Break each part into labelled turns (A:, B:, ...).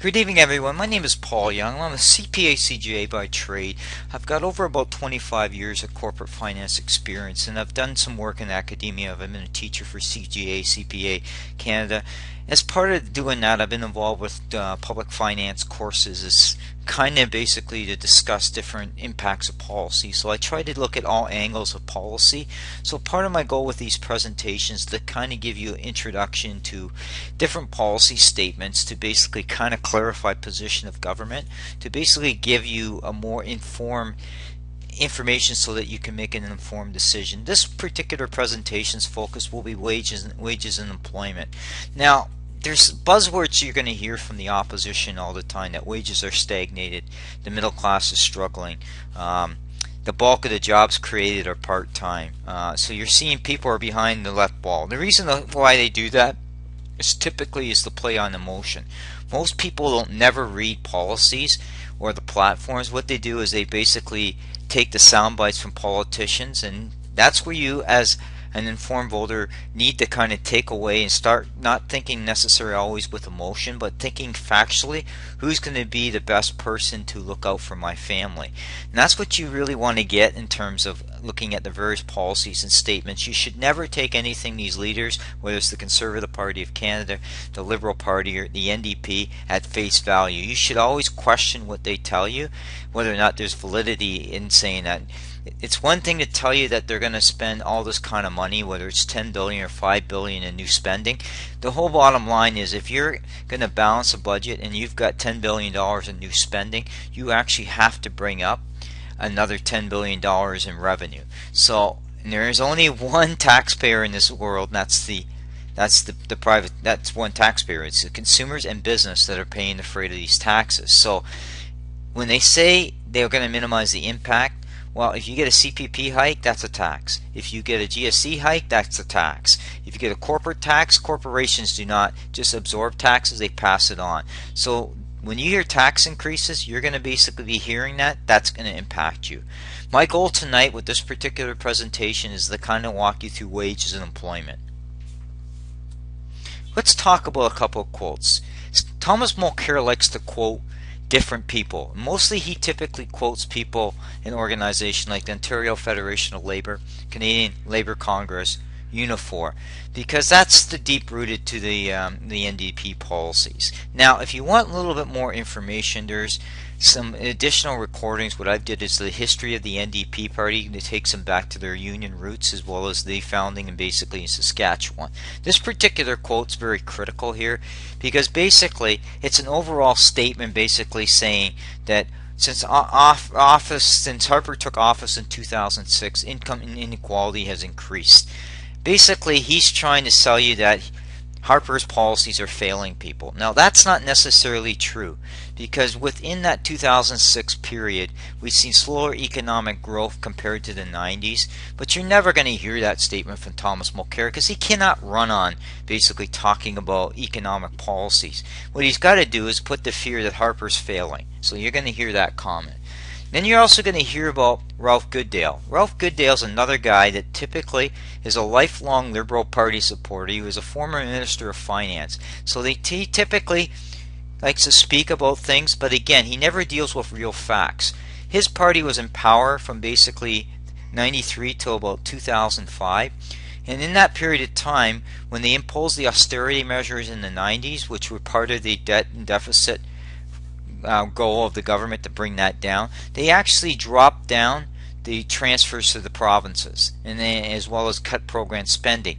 A: Good evening, everyone. My name is Paul Young. I'm a CPA CGA by trade. I've got over about 25 years of corporate finance experience, and I've done some work in academia. I've been a teacher for CGA, CPA Canada. As part of doing that, I've been involved with public finance courses. It's kind of basically to discuss different impacts of policy. So I try to look at all angles of policy. So part of my goal with these presentations is to kind of give you an introduction to different policy statements, to basically kind of clarify position of government, to basically give you a more informed information so that you can make an informed decision. This particular presentation's focus will be wages and employment. Now, there's buzzwords you're going to hear from the opposition all the time, that wages are stagnated, the middle class is struggling, the bulk of the jobs created are part-time. So you're seeing people are behind the left ball. The reason why they do that is typically is to play on emotion. Most people don't never read policies or the platforms. What they do is they basically take the sound bites from politicians, and that's where you as an informed voter need to kind of take away and start not thinking necessarily always with emotion, but thinking factually, who's going to be the best person to look out for my family. And that's what you really want to get in terms of looking at the various policies and statements. You should never take anything these leaders, whether it's the Conservative Party of Canada, the Liberal Party, or the NDP, at face value. You should always question what they tell you, whether or not there's validity in saying that. It's one thing to tell you that they're going to spend all this kind of money, whether it's $10 billion or $5 billion in new spending. The whole bottom line is, if you're going to balance a budget and you've got $10 billion in new spending, you actually have to bring up another $10 billion in revenue. So there is only one taxpayer in this world, and that's one taxpayer. It's the consumers and business that are paying the freight of these taxes. So when they say they're going to minimize the impact, well, if you get a CPP hike, that's a tax. If you get a GSC hike, that's a tax. If you get a corporate tax, corporations do not just absorb taxes, they pass it on. So when you hear tax increases, you're going to basically be hearing that's going to impact you. My goal tonight with this particular presentation is to kind of walk you through wages and employment. Let's talk about a couple of quotes. Thomas Mulcair likes to quote different people. Mostly he typically quotes people in organizations like the Ontario Federation of Labour, Canadian Labour Congress, Unifor, because that's the deep-rooted to the NDP policies. Now, if you want a little bit more information, there's some additional recordings. What I did is the history of the NDP party, and it takes them back to their union roots as well as the founding and basically in Saskatchewan. This particular quote's very critical here because basically it's an overall statement basically saying that since Harper took office in 2006, income inequality has increased. Basically, he's trying to sell you that Harper's policies are failing people. Now, that's not necessarily true, because within that 2006 period, we've seen slower economic growth compared to the 90s, but you're never going to hear that statement from Thomas Mulcair because he cannot run on basically talking about economic policies. What he's got to do is put the fear that Harper's failing. So you're going to hear that comment. Then you're also going to hear about Ralph Goodale. Ralph Goodale's another guy that typically is a lifelong Liberal Party supporter. He was a former Minister of Finance. So he typically likes to speak about things, but again, he never deals with real facts. His party was in power from basically 93 till about 2005. And in that period of time, when they imposed the austerity measures in the 90s, which were part of the debt and deficit goal of the government to bring that down, they actually dropped down the transfers to the provinces, and then, as well as cut program spending.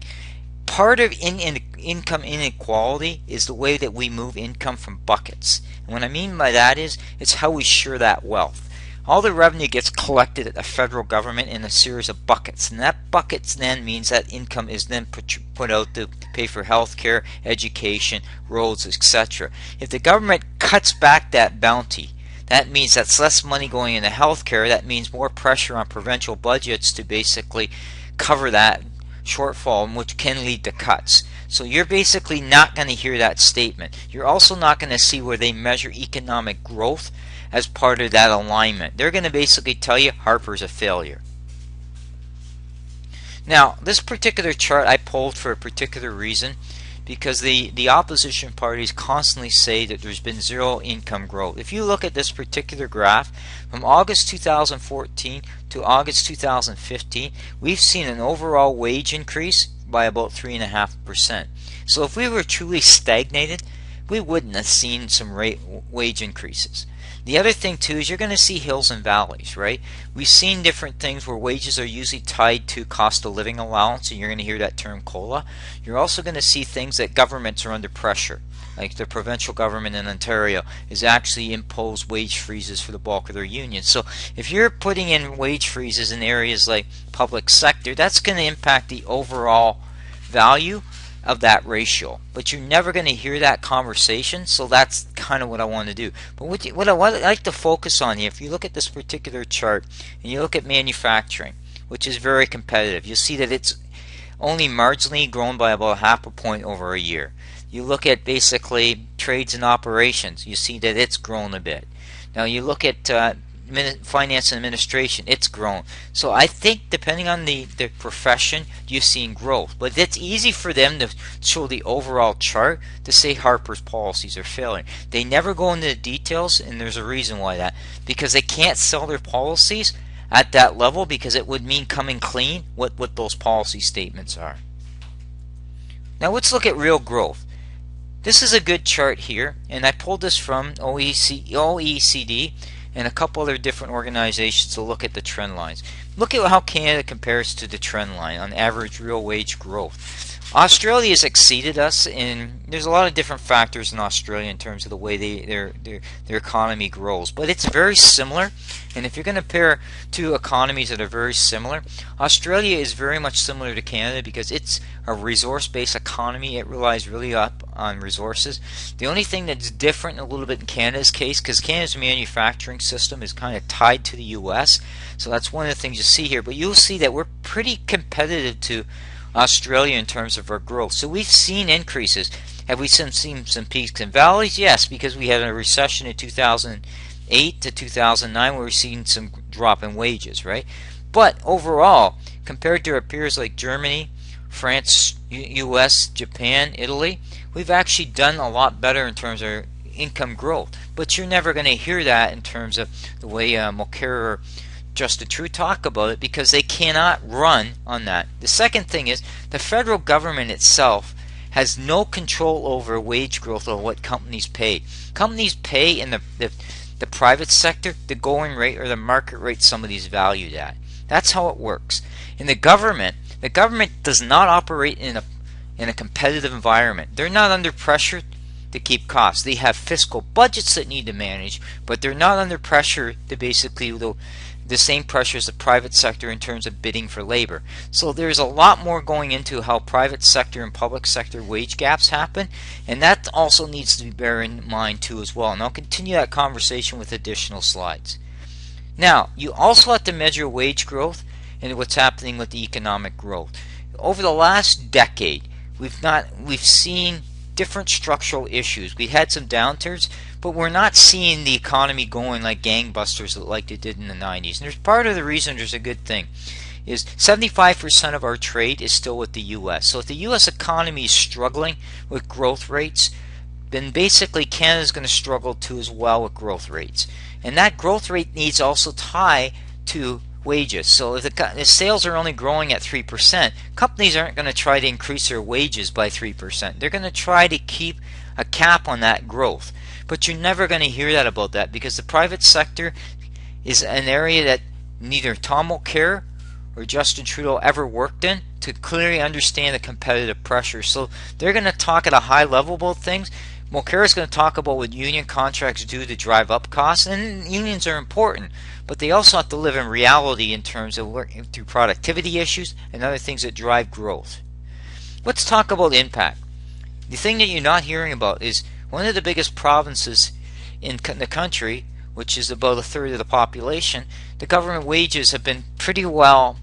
A: Part of income inequality is the way that we move income from buckets. And what I mean by that is, it's how we share that wealth. All the revenue gets collected at the federal government in a series of buckets, and that buckets then means that income is then put out to pay for health care, education, roads, etc. If the government cuts back that bounty, that means that's less money going into health care. That means more pressure on provincial budgets to basically cover that shortfall, which can lead to cuts. So you're basically not going to hear that statement. You're also not going to see where they measure economic growth as part of that alignment. They're going to basically tell you Harper's a failure. Now, this particular chart I pulled for a particular reason, because the opposition parties constantly say that there's been zero income growth. If you look at this particular graph, from August 2014 to August 2015, we've seen an overall wage increase by about 3.5%. So if we were truly stagnated, we wouldn't have seen some wage increases. The other thing too is you're going to see hills and valleys, right? We've seen different things where wages are usually tied to cost of living allowance, and you're going to hear that term COLA. You're also going to see things that governments are under pressure, like the provincial government in Ontario is actually imposed wage freezes for the bulk of their unions. So if you're putting in wage freezes in areas like public sector, that's going to impact the overall value of that ratio, but you're never going to hear that conversation, so that's kind of what I want to do. But what I like to focus on here, if you look at this particular chart and you look at manufacturing, which is very competitive, you'll see that it's only marginally grown by about 0.5 point over a year. You look at basically trades and operations, you see that it's grown a bit. Now you look at finance and administration, it's grown. So I think depending on the profession, you've seen growth. But it's easy for them to show the overall chart to say Harper's policies are failing. They never go into the details, and there's a reason why that. Because they can't sell their policies at that level, because it would mean coming clean what those policy statements are. Now let's look at real growth. This is a good chart here, and I pulled this from OECD and a couple other different organizations to look at the trend lines. Look at how Canada compares to the trend line on average real wage growth. Australia has exceeded us, and there's a lot of different factors in Australia in terms of the way their economy grows, but it's very similar. And if you're going to compare two economies that are very similar, Australia is very much similar to Canada because it's a resource-based economy. It relies really up on resources. The only thing that's different a little bit in Canada's case, because Canada's manufacturing system is kind of tied to the U.S., so that's one of the things you see here. But you'll see that we're pretty competitive to Australia in terms of our growth. So we've seen increases. Have we seen some peaks and valleys? Yes, because we had a recession in 2008 to 2009 where we've seen some drop in wages, right? But overall, compared to our peers like Germany, France, US, Japan, Italy, we've actually done a lot better in terms of income growth. But you're never going to hear that in terms of the way Mulcair or Justin Trudeau talk about it, because they cannot run on that. The second thing is the federal government itself has no control over wage growth or what companies pay. Companies pay in the private sector the going rate or the market rate somebody's valued at. That's how it works. In the government does not operate in a competitive environment. They're not under pressure to keep costs. They have fiscal budgets that need to manage, but they're not under pressure to basically the same pressure as the private sector in terms of bidding for labor. So there's a lot more going into how private sector and public sector wage gaps happen, and that also needs to be bear in mind too as well. And I'll continue that conversation with additional slides. Now, you also have to measure wage growth and what's happening with the economic growth. Over the last decade, we've seen different structural issues. We had some downturns, but we're not seeing the economy going like gangbusters like it did in the 90s. And there's part of the reason there's a good thing is 75% of our trade is still with the U.S. So if the U.S. economy is struggling with growth rates, then basically Canada's going to struggle too as well with growth rates. And that growth rate needs also tie to wages. So if the sales are only growing at 3%, companies aren't going to try to increase their wages by 3%. They're going to try to keep a cap on that growth. But you're never going to hear that about that, because the private sector is an area that neither Tom Mulcair or Justin Trudeau ever worked in to clearly understand the competitive pressure. So they're going to talk at a high level about things. Mulcair is going to talk about what union contracts do to drive up costs, and unions are important, but they also have to live in reality in terms of working through productivity issues and other things that drive growth. Let's talk about impact. The thing that you're not hearing about is one of the biggest provinces in the country, which is about a third of the population, the government wages have been pretty well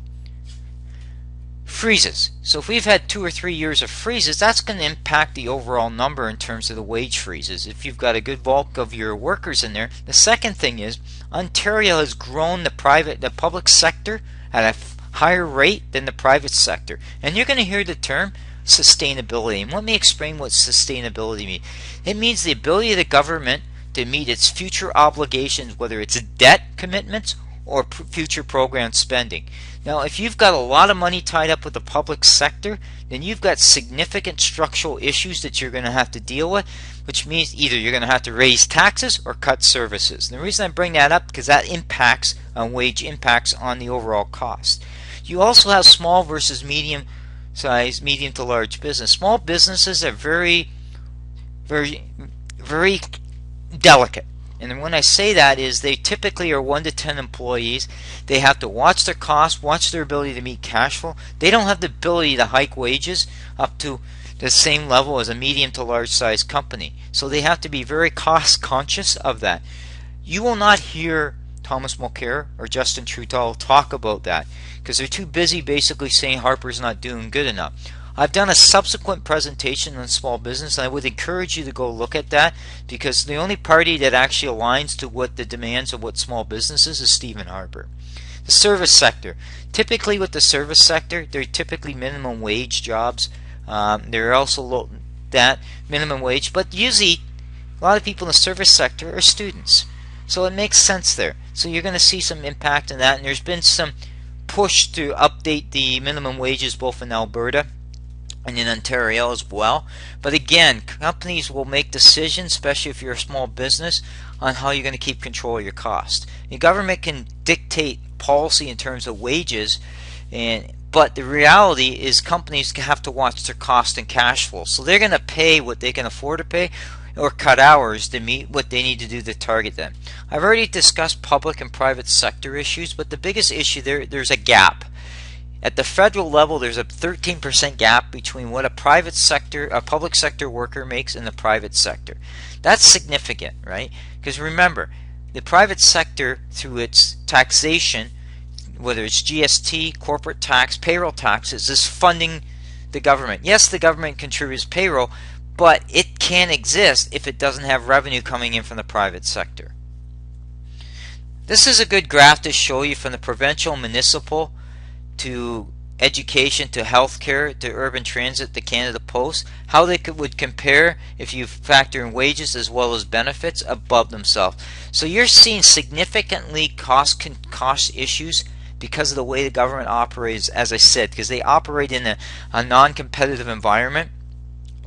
A: freezes. So if we've had 2 or 3 years of freezes, that's going to impact the overall number in terms of the wage freezes. If you've got a good bulk of your workers in there. The second thing is Ontario has grown the public sector at a higher rate than the private sector. And you're going to hear the term sustainability. And let me explain what sustainability means. It means the ability of the government to meet its future obligations, whether it's debt commitments or future program spending. Now, if you've got a lot of money tied up with the public sector, then you've got significant structural issues that you're going to have to deal with, which means either you're going to have to raise taxes or cut services. And the reason I bring that up because that impacts on wage impacts on the overall cost. You also have small versus medium size, medium to large business. Small businesses are very delicate. And when I say that is they typically are 1 to 10 employees. They have to watch their costs, watch their ability to meet cash flow. They don't have the ability to hike wages up to the same level as a medium to large size company. So they have to be very cost conscious of that. You will not hear Thomas Mulcair or Justin Trudeau talk about that because they're too busy basically saying Harper's not doing good enough. I've done a subsequent presentation on small business, and I would encourage you to go look at that because the only party that actually aligns to what the demands of what small business is Stephen Harper. The service sector. Typically with the service sector, they're typically minimum wage jobs. They're also low that minimum wage, but usually a lot of people in the service sector are students. So it makes sense there. So you're going to see some impact in that, and there's been some push to update the minimum wages both in Alberta and in Ontario as well. But again, companies will make decisions, especially if you're a small business, on how you're going to keep control of your cost. The government can dictate policy in terms of wages, but the reality is companies have to watch their cost and cash flow. So they're going to pay what they can afford to pay or cut hours to meet what they need to do to target them. I've already discussed public and private sector issues, but the biggest issue there's a gap. At the federal level, there's a 13% gap between what a public sector worker makes in the private sector. That's significant, right? Because remember, the private sector, through its taxation, whether it's GST, corporate tax, payroll taxes, is funding the government. Yes, the government contributes payroll, but it can't exist if it doesn't have revenue coming in from the private sector. This is a good graph to show you from the provincial, municipal, to education, to healthcare, to urban transit, to Canada Post, how they would compare if you factor in wages as well as benefits above themselves. So you're seeing significantly cost issues because of the way the government operates, as I said, because they operate in a non-competitive environment,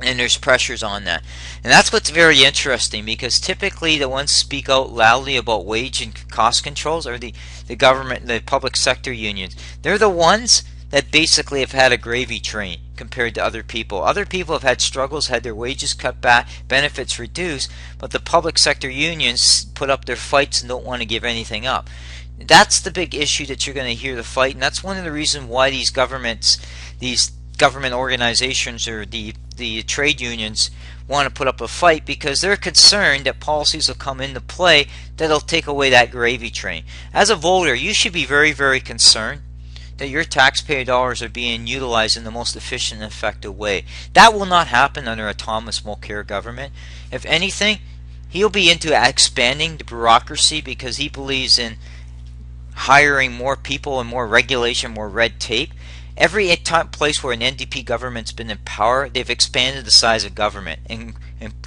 A: and there's pressures on that. And that's what's very interesting, because typically the ones speak out loudly about wage and cost controls are the government, the public sector unions. They're the ones that basically have had a gravy train compared to other people. Other people have had struggles, had their wages cut back, benefits reduced, but the public sector unions put up their fights and don't want to give anything up. That's the big issue that you're going to hear the fight, and that's one of the reasons why these government organizations or the trade unions want to put up a fight, because they're concerned that policies will come into play that'll take away that gravy train. As a voter, you should be very, very concerned that your taxpayer dollars are being utilized in the most efficient and effective way. That will not happen under a Thomas Mulcair government. If anything, he'll be into expanding the bureaucracy because he believes in hiring more people and more regulation, more red tape. Every place where an NDP government's been in power, they've expanded the size of government and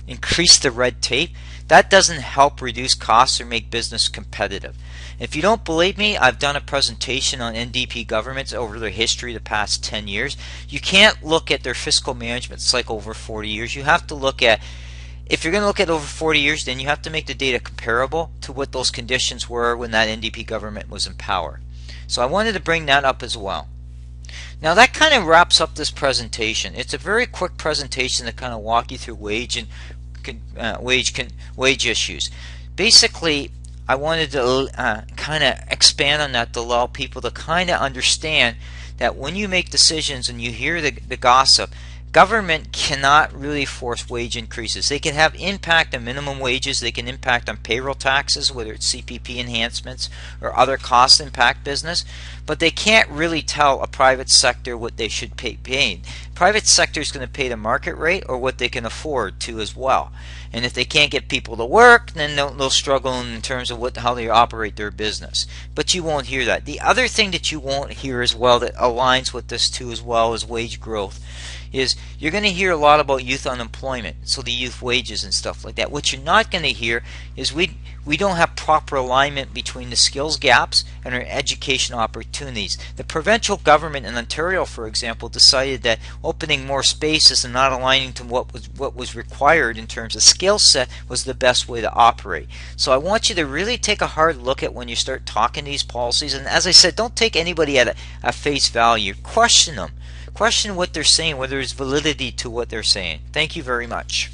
A: increased the red tape. That doesn't help reduce costs or make business competitive. If you don't believe me, I've done a presentation on NDP governments over their history the past 10 years. You can't look at their fiscal management cycle over 40 years. You have to look at, if you're going to look at over 40 years, then you have to make the data comparable to what those conditions were when that NDP government was in power. So I wanted to bring that up as well. Now that kind of wraps up this presentation. It's a very quick presentation to kind of walk you through wage issues. Basically, I wanted to kind of expand on that to allow people to kind of understand that when you make decisions and you hear the gossip, government cannot really force wage increases. They can have impact on minimum wages. They can impact on payroll taxes, whether it's CPP enhancements or other cost impact business. but they can't really tell a private sector what they should pay. Private sector is going to pay the market rate or what they can afford to as well. And if they can't get people to work, then they'll struggle in terms of how they operate their business. But you won't hear that. The other thing that you won't hear as well that aligns with this too as well as wage growth is you're going to hear a lot about youth unemployment, so the youth wages and stuff like that. What you're not going to hear is we don't have proper alignment between the skills gaps and our education opportunities. The provincial government in Ontario, for example, decided that opening more spaces and not aligning to what was required in terms of skill set was the best way to operate. So I want you to really take a hard look at when you start talking these policies, and as I said, don't take anybody at face value. Question them. Question what they're saying, whether there's validity to what they're saying. Thank you very much.